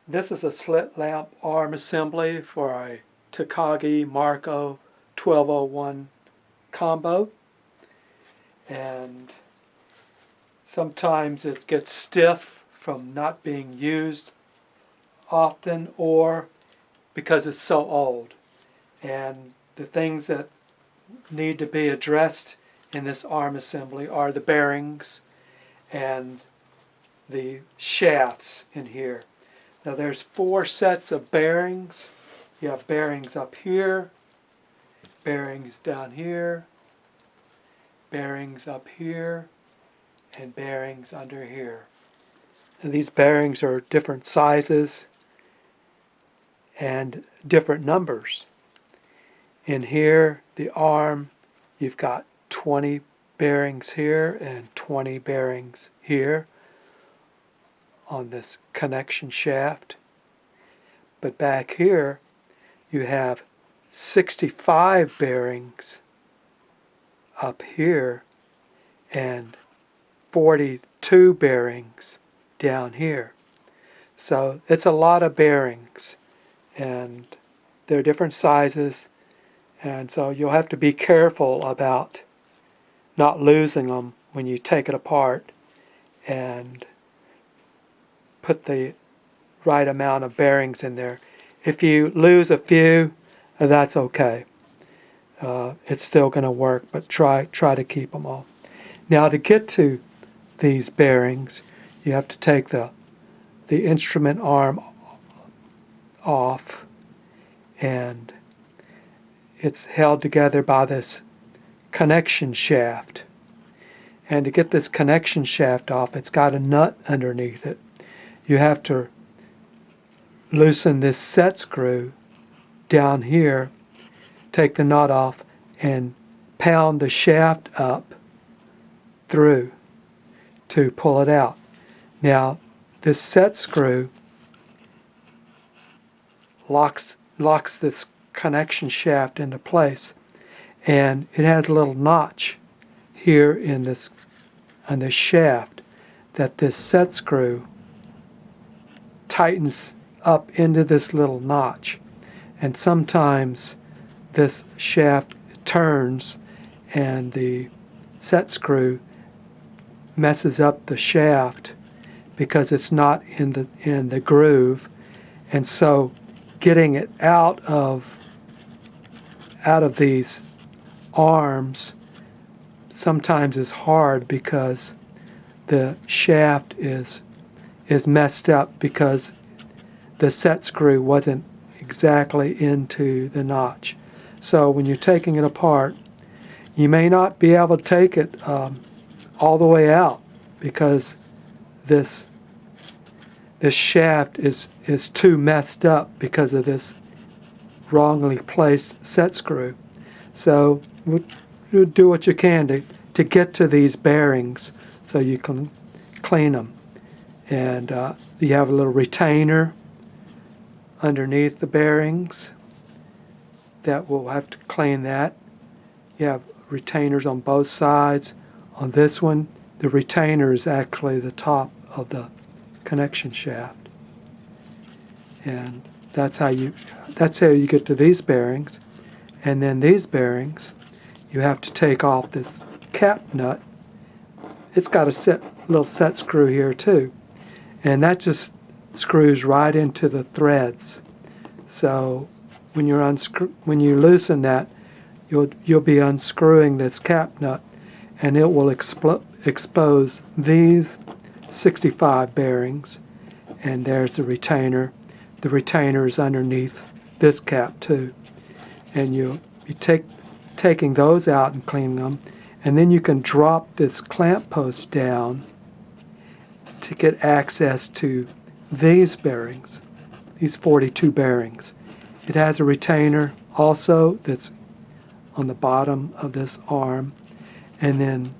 This is a slit lamp arm assembly for a Takagi Marco 1201 combo, and sometimes it gets stiff from not being used often or because it's so old. And the things that need to be addressed in this arm assembly are the bearings and the shafts in here. Now there's 4 sets of bearings. You have bearings up here, bearings down here, bearings up here, and bearings under here. And these bearings are different sizes and different numbers. In here, the arm, you've got 20 bearings here and 20 bearings here on this connection shaft. But back here you have 65 bearings up here and 42 bearings down here. So it's a lot of bearings, and they're different sizes, and so you'll have to be careful about not losing them when you take it apart and put the right amount of bearings in there. If you lose a few, that's okay. It's still going to work, but try to keep them all. Now, to get to these bearings, you have to take the instrument arm off, and it's held together by this connection shaft. And to get this connection shaft off, it's got a nut underneath it. You have to loosen this set screw down here, take the nut off, and pound the shaft up through to pull it out. Now, this set screw locks this connection shaft into place, and it has a little notch here in this shaft that this set screw tightens up into this little notch. And sometimes this shaft turns and the set screw messes up the shaft because it's not in the groove, and so getting it out of these arms sometimes is hard because the shaft is messed up because the set screw wasn't exactly into the notch. So when you're taking it apart, you may not be able to take it all the way out because this shaft is too messed up because of this wrongly placed set screw. So you do what you can to get to these bearings so you can clean them. And you have a little retainer underneath the bearings that we'll have to clean that. You have retainers on both sides. On this one, the retainer is actually the top of the connection shaft. And that's how you get to these bearings. And then these bearings, you have to take off this cap nut. It's got a little set screw here too, and that just screws right into the threads. So when you loosen that, you'll be unscrewing this cap nut, and it will expose these 65 bearings. And there's the retainer. The retainer is underneath this cap too, and you'll be taking those out and cleaning them. And then you can drop this clamp post down to get access to these bearings, these 42 bearings. It has a retainer also that's on the bottom of this arm, and then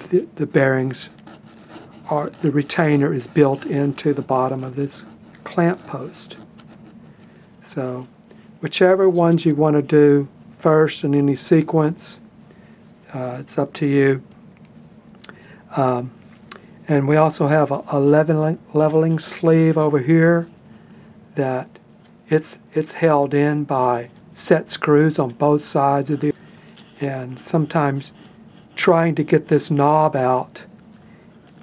the bearings the retainer is built into the bottom of this clamp post. So whichever ones you want to do first in any sequence, it's up to you. And And we also have a leveling sleeve over here that it's held in by set screws on both sides of the, and sometimes trying to get this knob out,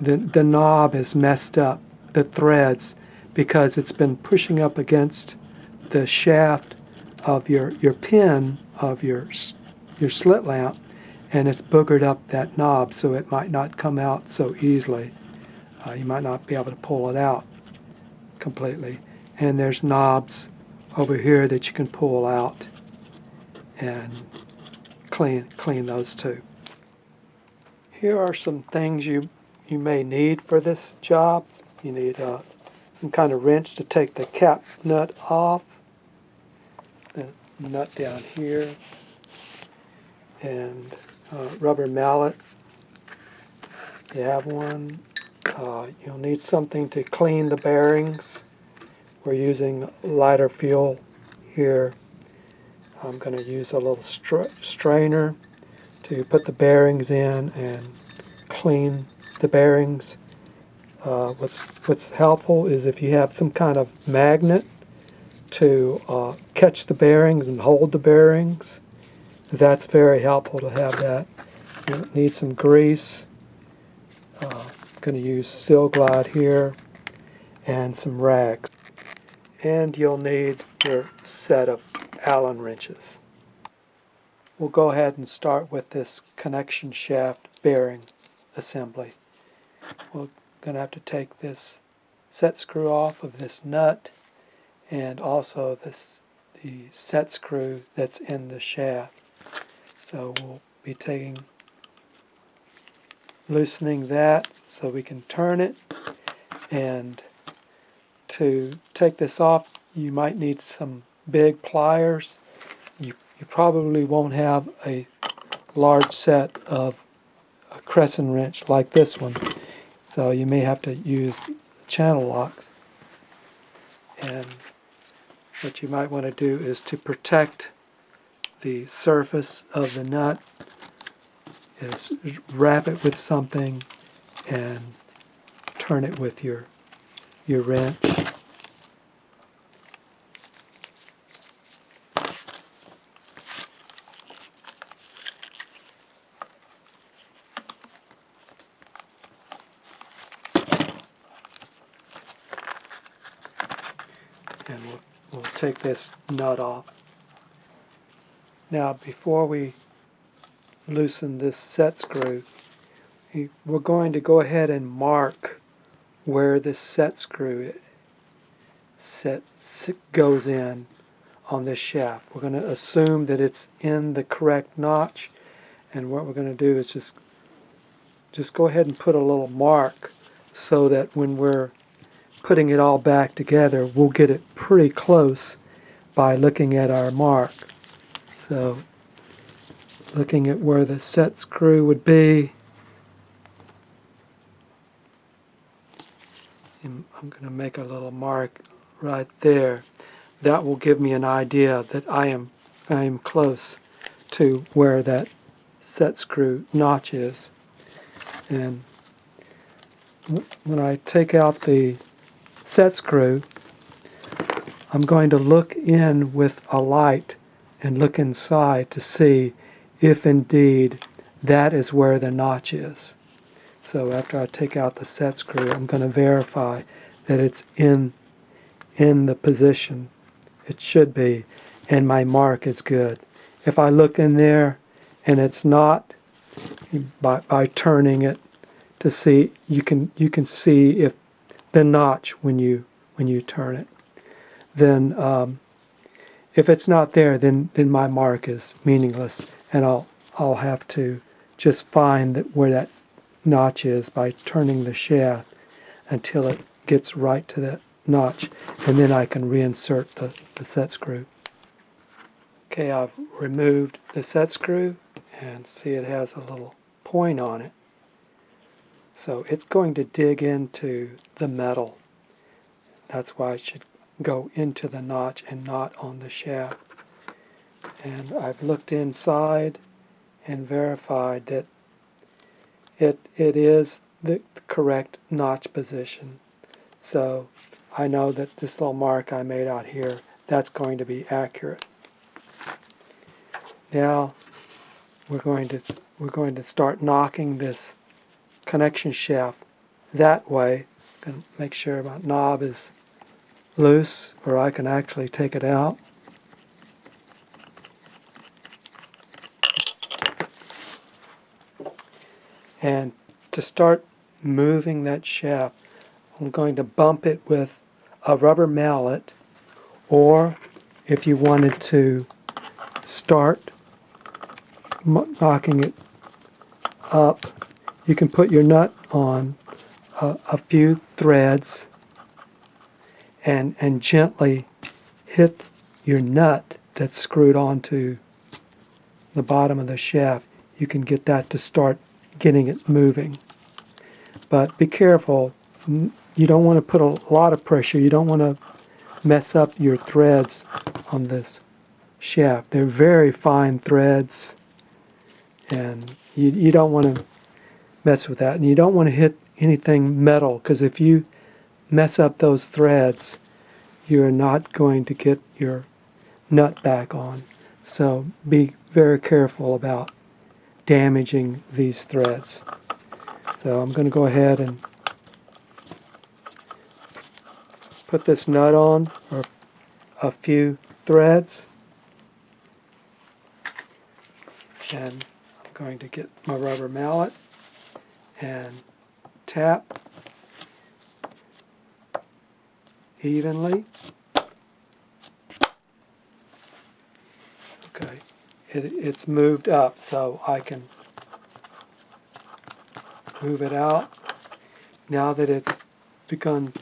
the knob has messed up the threads because it's been pushing up against the shaft of your pin of your slit lamp, and it's boogered up that knob, so it might not come out so easily. You might not be able to pull it out completely. And there's knobs over here that you can pull out and clean those too. Here are some things you may need for this job. You need some kind of wrench to take the cap nut off, the nut down here, and rubber mallet. You have one. You'll need something to clean the bearings. We're using lighter fuel here. I'm going to use a little strainer to put the bearings in and clean the bearings. What's helpful is if you have some kind of magnet to catch the bearings and hold the bearings. That's very helpful to have that. You need some grease. I'm going to use Steel Glide here and some rags. And you'll need your set of Allen wrenches. We'll go ahead and start with this connection shaft bearing assembly. We're going to have to take this set screw off of this nut, and also the set screw that's in the shaft. So we'll be loosening that so we can turn it. And to take this off, you might need some big pliers. You probably won't have a large set of a crescent wrench like this one, so you may have to use channel locks. And what you might want to do is to protect the surface of the nut is wrap it with something and turn it with your wrench. And we'll take this nut off. Now, before we loosen this set screw, we're going to go ahead and mark where this set screw goes in on this shaft. We're going to assume that it's in the correct notch, and what we're going to do is just go ahead and put a little mark so that when we're putting it all back together, we'll get it pretty close by looking at our mark. So, looking at where the set screw would be, I'm going to make a little mark right there. That will give me an idea that I am close to where that set screw notch is. And when I take out the set screw, I'm going to look in with a light and look inside to see if indeed that is where the notch is. So after I take out the set screw, I'm going to verify that it's in the position it should be, and my mark is good. If I look in there and it's not, by turning it to see, you can see if the notch when you turn it. Then if it's not there, then my mark is meaningless, and I'll have to just find where that notch is by turning the shaft until it gets right to that notch, and then I can reinsert the set screw. Okay, I've removed the set screw, and see it has a little point on it. So it's going to dig into the metal. That's why it should go into the notch and not on the shaft. And I've looked inside and verified that it is the correct notch position. So I know that this little mark I made out here, that's going to be accurate. Now we're going to start knocking this connection shaft that way. I'm going to make sure my knob is loose or I can actually take it out. And to start moving that shaft, I'm going to bump it with a rubber mallet, or if you wanted to start knocking it up, you can put your nut on a few threads and gently hit your nut that's screwed onto the bottom of the shaft. You can get that to start getting it moving. But be careful. You don't want to put a lot of pressure. You don't want to mess up your threads on this shaft. They're very fine threads, and you don't want to mess with that. And you don't want to hit anything metal, because if you mess up those threads, you're not going to get your nut back on. So be very careful about damaging these threads. So I'm going to go ahead and put this nut on, or a few threads, and I'm going to get my rubber mallet and tap evenly. Okay, it's moved up, so I can move it out. Now that it's begun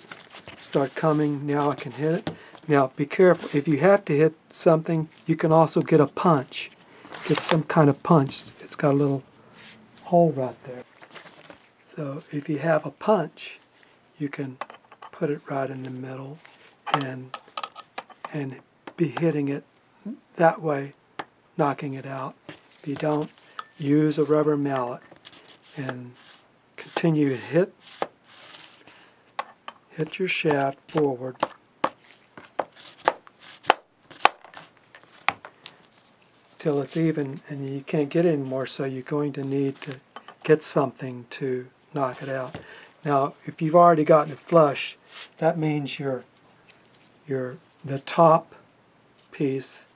start coming, now I can hit it. Now be careful, if you have to hit something, you can also get a punch. Get some kind of punch. It's got a little hole right there. So if you have a punch, you can put it right in the middle and be hitting it that way, knocking it out. If you don't, use a rubber mallet and continue to hit your shaft forward till it's even, and you can't get any more, so you're going to need to get something to knock it out. Now, if you've already gotten it flush, that means the top piece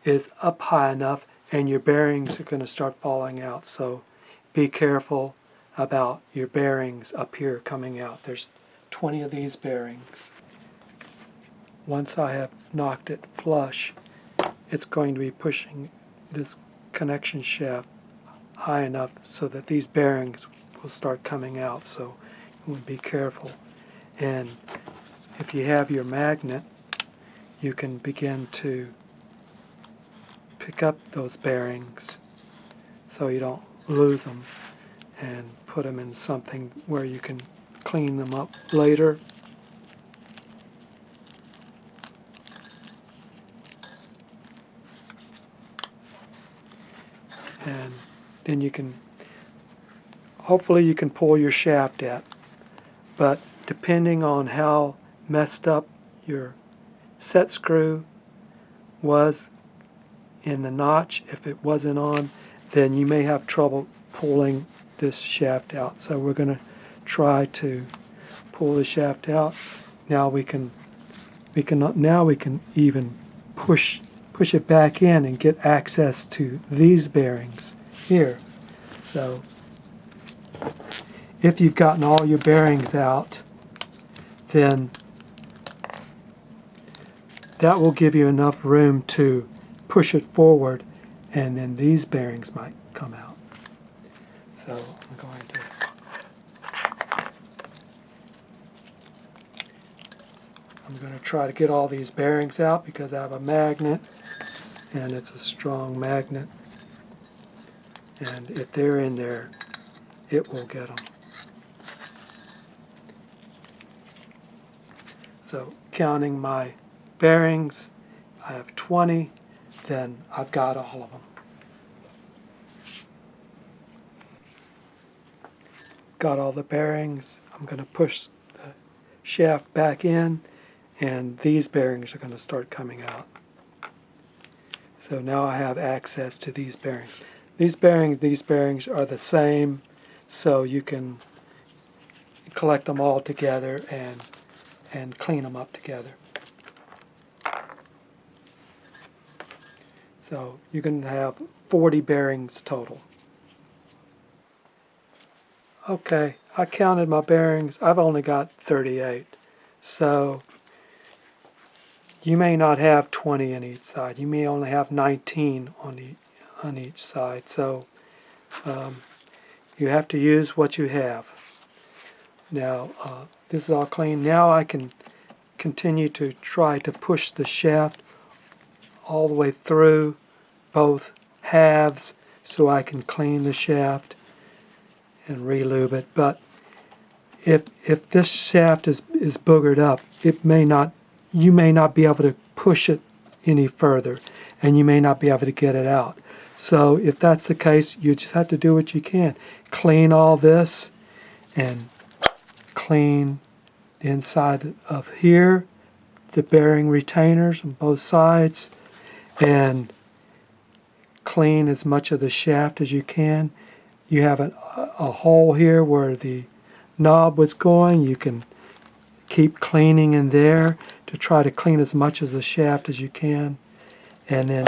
is up high enough and your bearings are going to start falling out. So be careful about your bearings up here coming out. There's 20 of these bearings. Once I have knocked it flush, it's going to be pushing this connection shaft high enough so that these bearings will start coming out. So you want to be careful. And if you have your magnet, you can begin to pick up those bearings so you don't lose them, and put them in something where you can clean them up later. And then you can, hopefully you can pull your shaft out. But depending on how messed up your set screw was in the notch, if it wasn't on, then you may have trouble pulling this shaft out. So we're going to try to pull the shaft out. Now we can even push it back in and get access to these bearings here. So if you've gotten all your bearings out, then that will give you enough room to push it forward, and then these bearings might come out. So I'm going to try to get all these bearings out because I have a magnet, and it's a strong magnet. And if they're in there, it will get them. So counting my bearings, I have 20, then I've got all of them. got all the bearings. I'm going to push the shaft back in, and these bearings are going to start coming out. So now I have access to these bearings. These bearings are the same, so you can collect them all together and clean them up together. So you can have 40 bearings total. Okay, I counted my bearings. I've only got 38. So you may not have 20 on each side. You may only have 19 on each side. So you have to use what you have. Now this is all clean. Now I can continue to try to push the shaft all the way through both halves so I can clean the shaft and re-lube it. But if this shaft is boogered up, you may not be able to push it any further, and you may not be able to get it out. So if that's the case, you just have to do what you can. Clean all this and clean the inside of here, the bearing retainers on both sides, and clean as much of the shaft as you can. You have a hole here where the knob was going. You can keep cleaning in there to try to clean as much of the shaft as you can, and then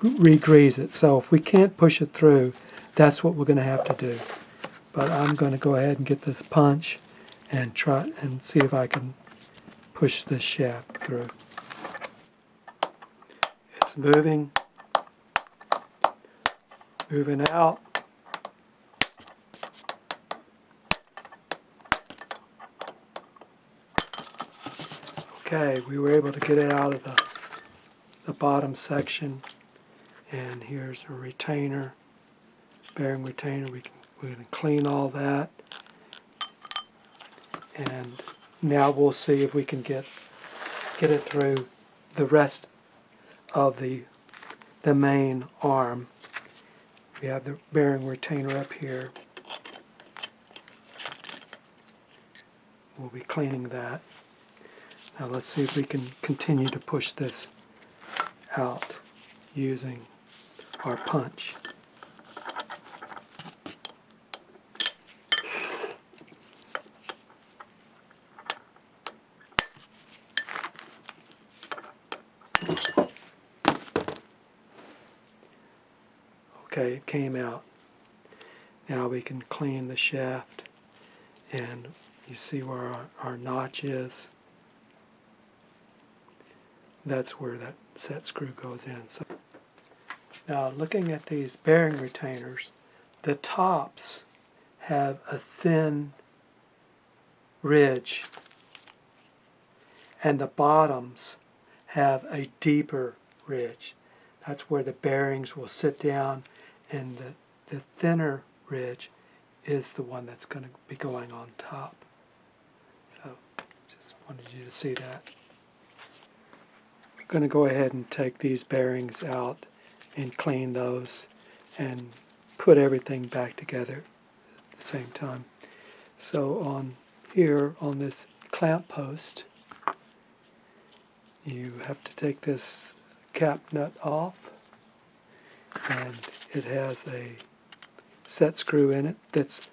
re-grease it. So if we can't push it through, that's what we're going to have to do. But I'm going to go ahead and get this punch and try and see if I can push this shaft through. It's moving out. Okay, we were able to get it out of the bottom section, and here's a retainer, bearing retainer. We're going to clean all that, and now we'll see if we can get it through the rest of the main arm. We have the bearing retainer up here. We'll be cleaning that. Now let's see if we can continue to push this out using our punch. Okay, it came out. Now we can clean the shaft, and you see where our notch is. That's where that set screw goes in. So now looking at these bearing retainers, the tops have a thin ridge and the bottoms have a deeper ridge. That's where the bearings will sit down, and the thinner ridge is the one that's going to be going on top. So just wanted you to see that. Going to go ahead and take these bearings out and clean those and put everything back together at the same time. So on here, on this clamp post, you have to take this cap nut off, and it has a set screw in it that's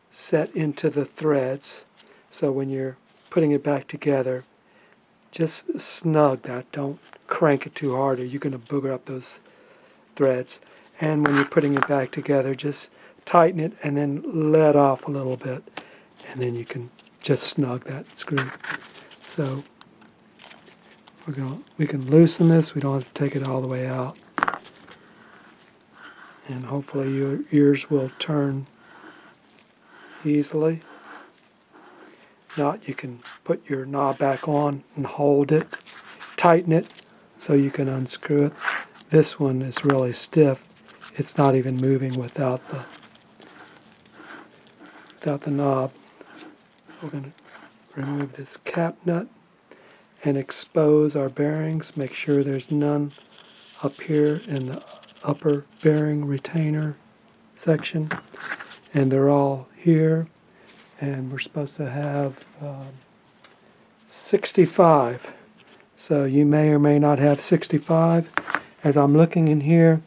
set into the threads. So when you're putting it back together, just snug that. Don't crank it too hard or you're going to booger up those threads. And when you're putting it back together, just tighten it and then let off a little bit. And then you can just snug that screw. So we can loosen this. We don't have to take it all the way out. And hopefully your ears will turn easily. Not, you can put your knob back on and hold it, tighten it so you can unscrew it. This one is really stiff. It's not even moving without the knob. We're going to remove this cap nut and expose our bearings. Make sure there's none up here in the upper bearing retainer section. and they're all here, and we're supposed to have 65. So you may or may not have 65. As I'm looking in here,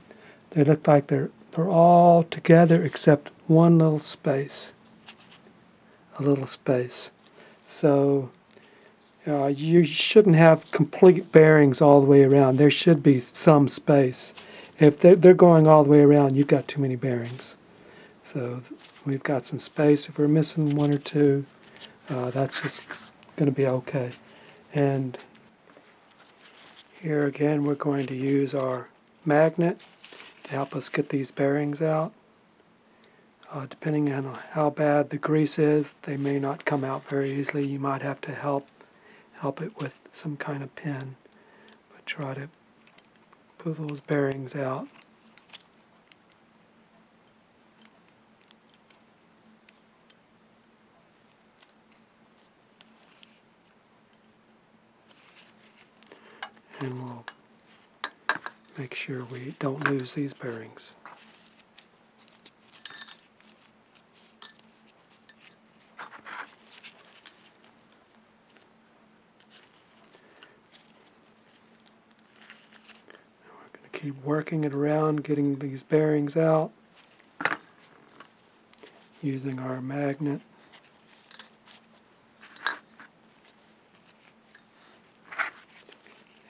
they look like they're all together except one little space. A little space. So you shouldn't have complete bearings all the way around. There should be some space. If they're going all the way around, you've got too many bearings. So we've got some space. If we're missing one or two, that's just going to be okay. And here again, we're going to use our magnet to help us get these bearings out. Depending on how bad the grease is, they may not come out very easily. You might have to help it with some kind of pin. But try to pull those bearings out. And we'll make sure we don't lose these bearings. Keep working it around, getting these bearings out, using our magnet.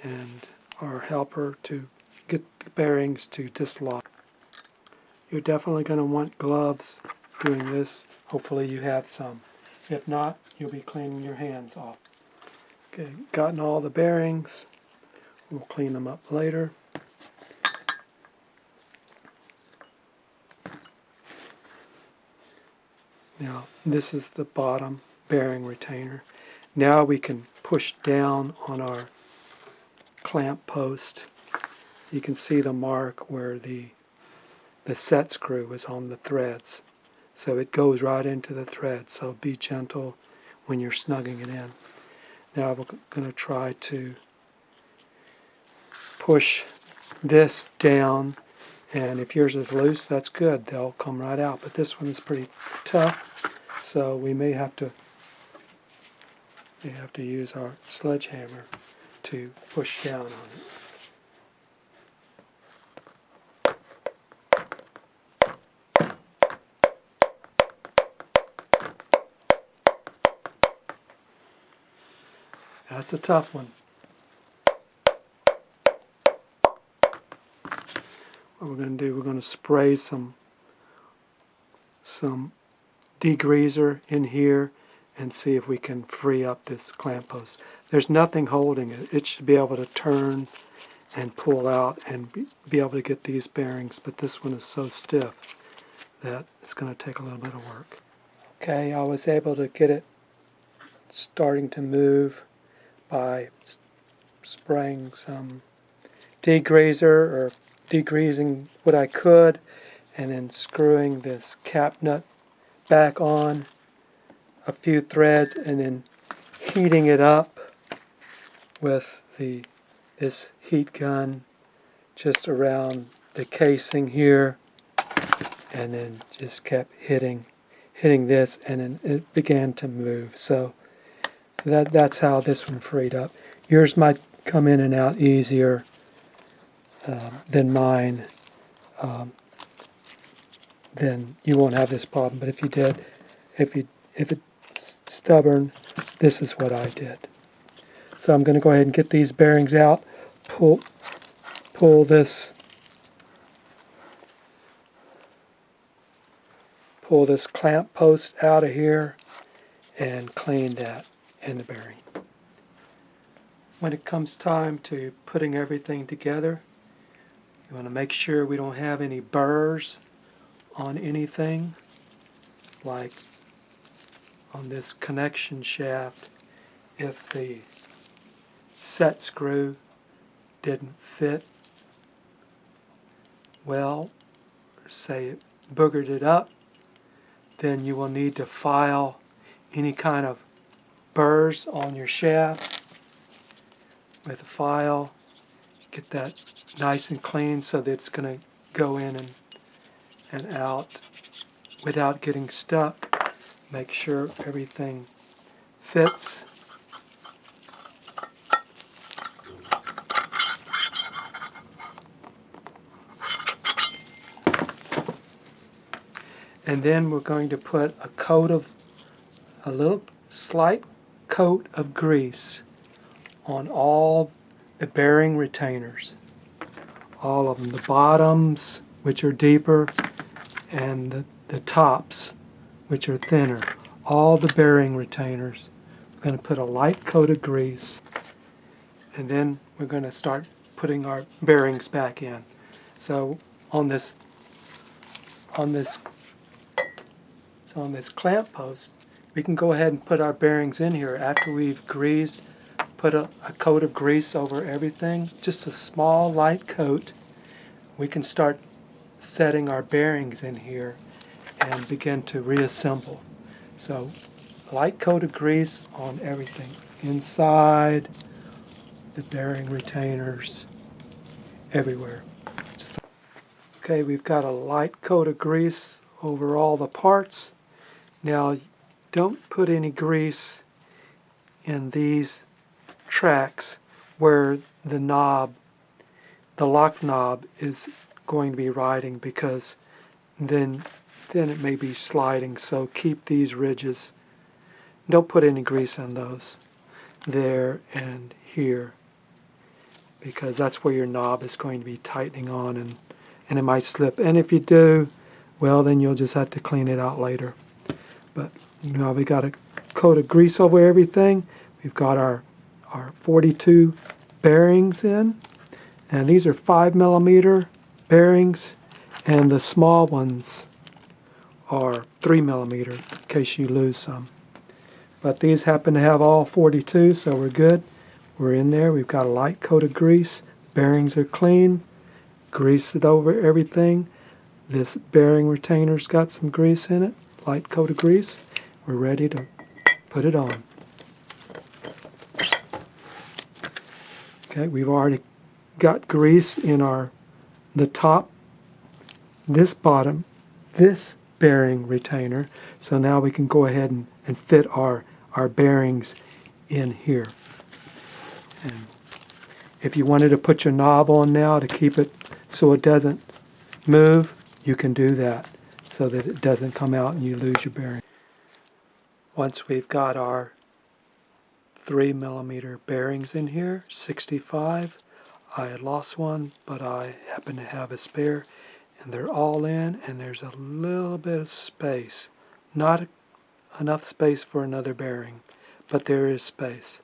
And our helper to get the bearings to dislodge. You're definitely going to want gloves doing this. Hopefully you have some. If not, you'll be cleaning your hands off. Okay, gotten all the bearings. We'll clean them up later. Now, this is the bottom bearing retainer. Now we can push down on our clamp post. You can see the mark where the set screw is on the threads. So it goes right into the thread. So be gentle when you're snugging it in. Now we're going to try to push this down. And if yours is loose, that's good. They'll come right out. But this one is pretty tough. So we may have to use our sledgehammer to push down on it. That's a tough one. What we're going to do, we're going to spray some degreaser in here and see if we can free up this clamp post. There's nothing holding it. It should be able to turn and pull out and be able to get these bearings, but this one is so stiff that it's going to take a little bit of work. Okay, I was able to get it starting to move by spraying some degreaser or degreasing what I could, and then screwing this cap nut back on a few threads, and then heating it up with this heat gun just around the casing here, and then just kept hitting this, and then it began to move. So that's how this one freed up. Yours might come in and out easier than mine. Then you won't have this problem. But if you did, if it's stubborn, this is what I did. So I'm going to go ahead and get these bearings out. Pull this clamp post out of here and clean that and the bearing. When it comes time to putting everything together, you want to make sure we don't have any burrs on anything, like on this connection shaft. If the set screw didn't fit well, say it boogered it up, then you will need to file any kind of burrs on your shaft with a file. Get that nice and clean so that it's going to go in and out without getting stuck. Make sure everything fits. And then we're going to put a little slight coat of grease on all the bearing retainers. All of them, the bottoms, which are deeper, and the tops, which are thinner. All the bearing retainers. We're going to put a light coat of grease, and then we're going to start putting our bearings back in. So on this clamp post, we can go ahead and put our bearings in here after we've greased, put a coat of grease over everything, just a small light coat. We can start setting our bearings in here and begin to reassemble. So light coat of grease on everything, inside, the bearing retainers, everywhere. Okay, we've got a light coat of grease over all the parts. Now, don't put any grease in these tracks where the knob, the lock knob, is going to be riding, because then it may be sliding. So keep these ridges. Don't put any grease on those there and here, because that's where your knob is going to be tightening on, and it might slip. And if you do, well, then you'll just have to clean it out later. But now we got a coat of grease over everything. We've got our 42 bearings in, and these are 5mm bearings, and the small ones are 3mm in case you lose some. But these happen to have all 42, so we're good. We're in there. We've got a light coat of grease. Bearings are clean. Grease it over everything. This bearing retainer's got some grease in it. Light coat of grease. We're ready to put it on. Okay, we've already got grease in the top, this bottom, this bearing retainer. So now we can go ahead and fit our bearings in here. And if you wanted to put your knob on now to keep it so it doesn't move, you can do that so that it doesn't come out and you lose your bearing. Once we've got our 3mm bearings in here, 65, I had lost one, but I happen to have a spare, and they're all in, and there's a little bit of space. Not enough space for another bearing, but there is space.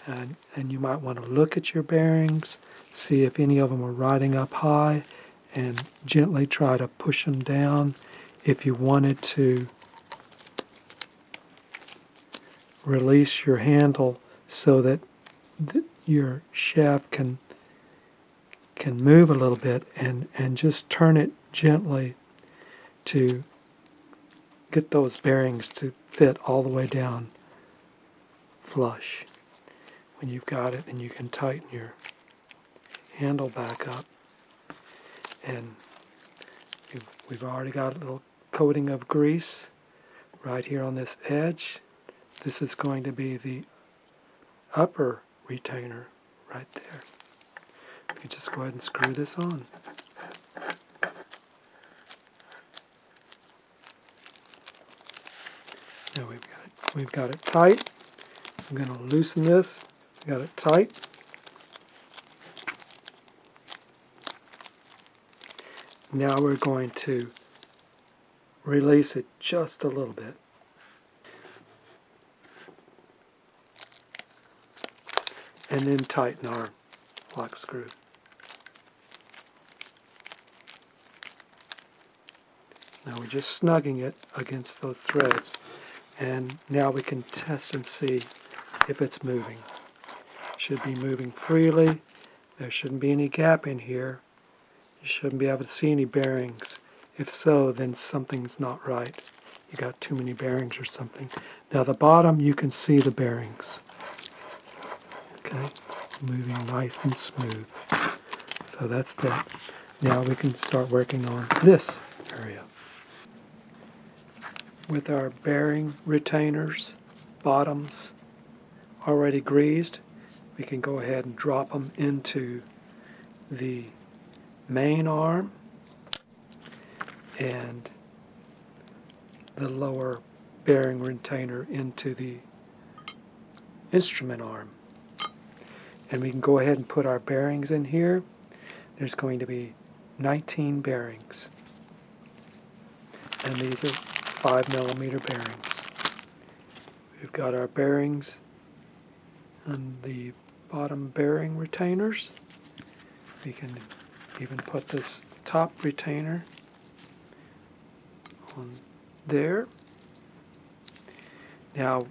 And you might want to look at your bearings, see if any of them are riding up high, and gently try to push them down. If you wanted to release your handle so that your shaft can move a little bit, and just turn it gently to get those bearings to fit all the way down flush. When you've got it, then you can tighten your handle back up. And we've already got a little coating of grease right here on this edge. This is going to be the upper retainer right there. You just go ahead and screw this on. Now we've got it tight. I'm going to loosen this. Got it tight. Now we're going to release it just a little bit. And then tighten our lock screw. Now we're just snugging it against those threads. And now we can test and see if it's moving. Should be moving freely. There shouldn't be any gap in here. You shouldn't be able to see any bearings. If so, then something's not right. You got too many bearings or something. Now the bottom, you can see the bearings. Okay, moving nice and smooth. So that's that. Now we can start working on this area. with our bearing retainers, bottoms already greased, we can go ahead and drop them into the main arm and the lower bearing retainer into the instrument arm. And we can go ahead and put our bearings in here. There's going to be 19 bearings. And these are 5mm bearings. We've got our bearings on the bottom bearing retainers. We can even put this top retainer on there. Now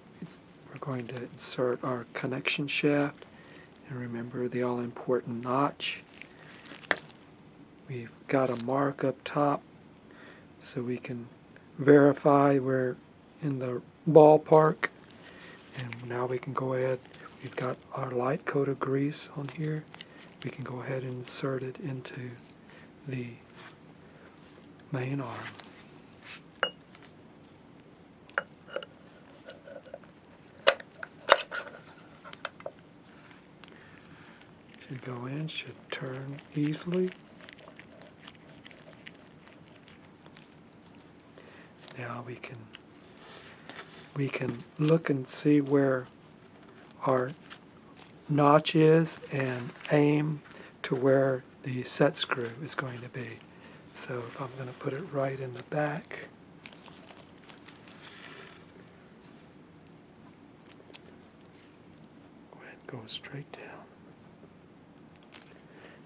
we're going to insert our connection shaft, and remember the all-important notch. We've got a mark up top so we can verify we're in the ballpark. And now we can go ahead, we've got our light coat of grease on here. We can go ahead and insert it into the main arm. Should go in, should turn easily. Now we can look and see where our notch is and aim to where the set screw is going to be. So if I'm going to put it right in the back, go ahead and go straight down.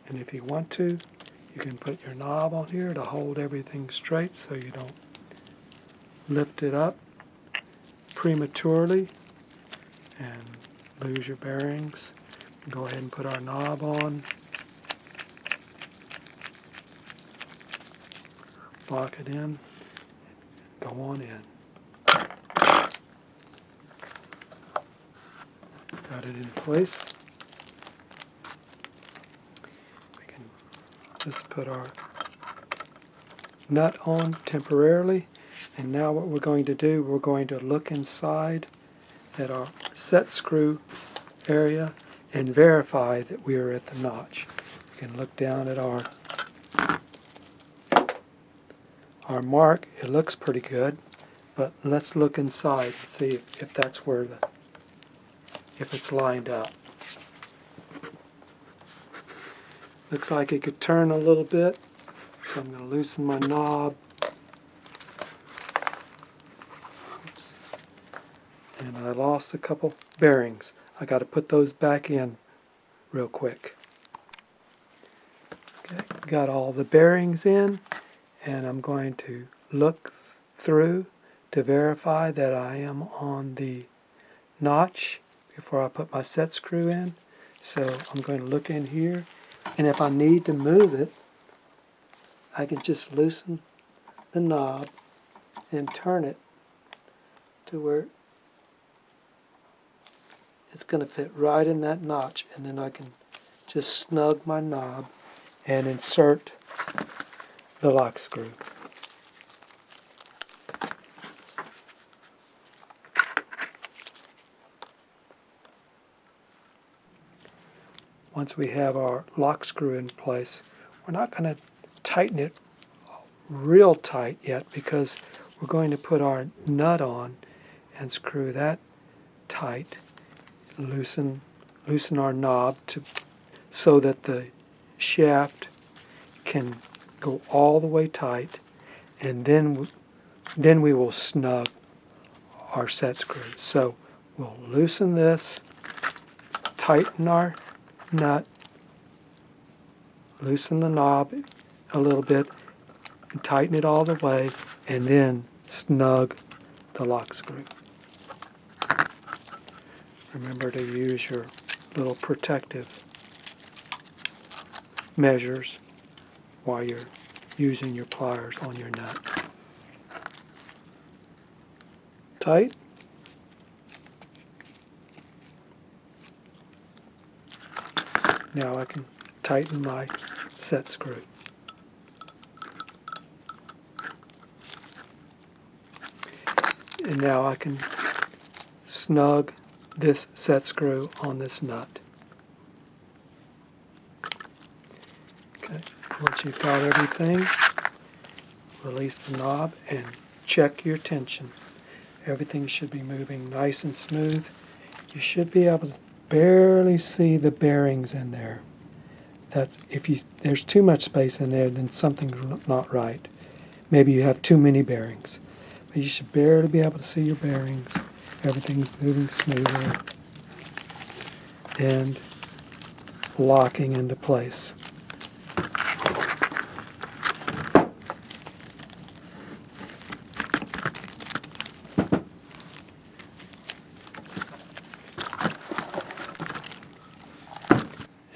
And if you want to, you can put your knob on here to hold everything straight so you don't lift it up prematurely and lose your bearings. Go ahead and put our knob on. Lock it in. Go on in. Got it in place. We can just put our nut on temporarily. And now what we're going to do, we're going to look inside at our set screw area and verify that we are at the notch. You can look down at our mark. It looks pretty good, but let's look inside and see if that's where if it's lined up. Looks like it could turn a little bit, so I'm going to loosen my knob. Oops. And I lost a couple bearings. I got to put those back in real quick. Okay, got all the bearings in, and I'm going to look through to verify that I am on the notch before I put my set screw in. So I'm going to look in here, and if I need to move it, I can just loosen the knob and turn it to where it's going to fit right in that notch, and then I can just snug my knob and insert the lock screw. Once we have our lock screw in place, we're not going to tighten it real tight yet because we're going to put our nut on and screw that tight. Loosen our knob so that the shaft can go all the way tight, and then we will snug our set screw. So we'll loosen this, tighten our nut, loosen the knob a little bit, and tighten it all the way, and then snug the lock screw. Remember to use your little protective measures while you're using your pliers on your nut. Tight. Now I can tighten my set screw. And now I can snug this set screw on this nut. Okay, once you've got everything, release the knob and check your tension. Everything should be moving nice and smooth. You should be able to barely see the bearings in there. That's if there's too much space in there, then something's not right. Maybe you have too many bearings. But you should barely be able to see your bearings. Everything's moving smoothly and locking into place.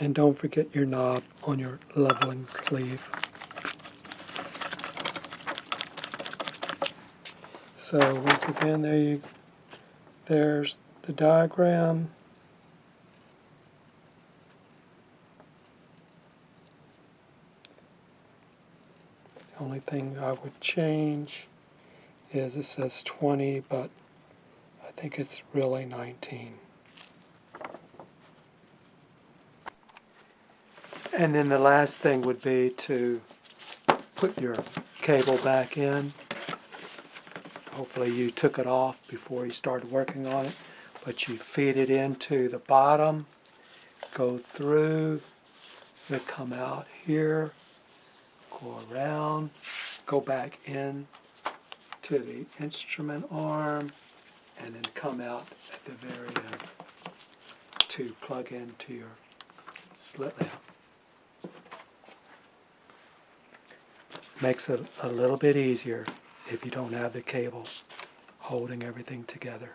And don't forget your knob on your leveling sleeve. So once again, there's the diagram. The only thing I would change is it says 20, but I think it's really 19. And then the last thing would be to put your cable back in. Hopefully you took it off before you started working on it, but you feed it into the bottom, go through, it'll come out here, go around, go back in to the instrument arm, and then come out at the very end to plug into your slit lamp. Makes it a little bit easier if you don't have the cable holding everything together.